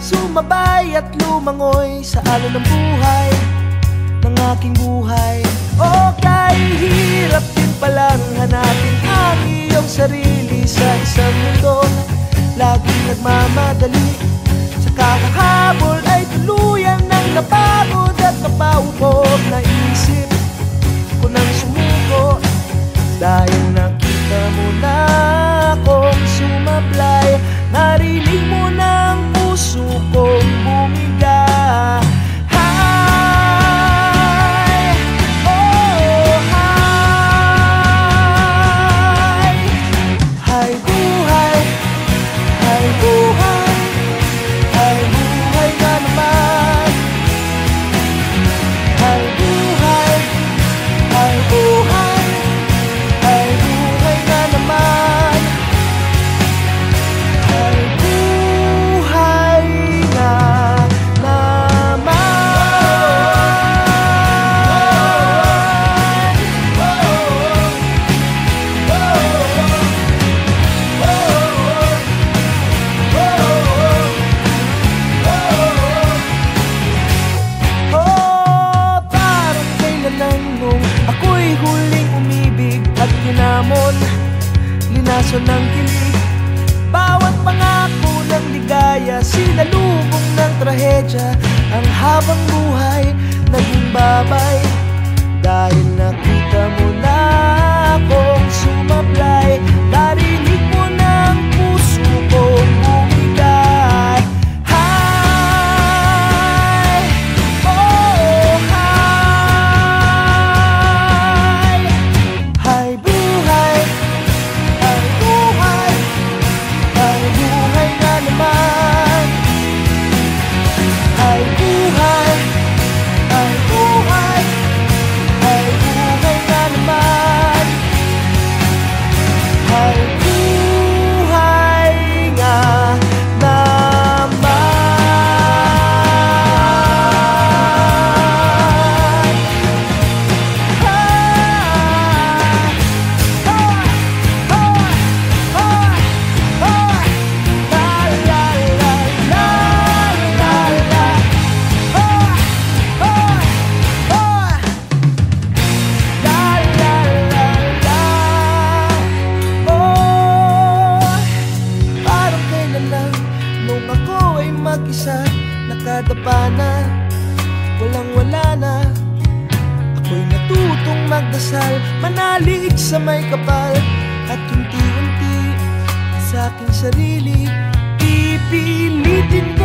sumabay at lumangoy sa alon ng buhay, ng aking buhay. O kahit hirap din palang hanapin ang iyong sarili sa isang mundo laging nagmamadali. Sa kakahabol ay tuluyan ng napagod at napaubog na isip ko nang sumuko. Dahil nakita mo na akong sumablay, narinig mo ng puso kong bumiga. Linason ng kilig, bawat pangako ng ligaya, sinalubong ng trahedya. Ang habang buhay naging babay dahil nakita mo na akong sumablay. Narinig mo ng puso kong bumigay. Hi, oh hi, hi buhay. Mag-isa, nakadapa na, walang-wala na. Ako'y natutong magdasal, manalig sa may kapal, at unti-unti sa aking sarili, pipilitin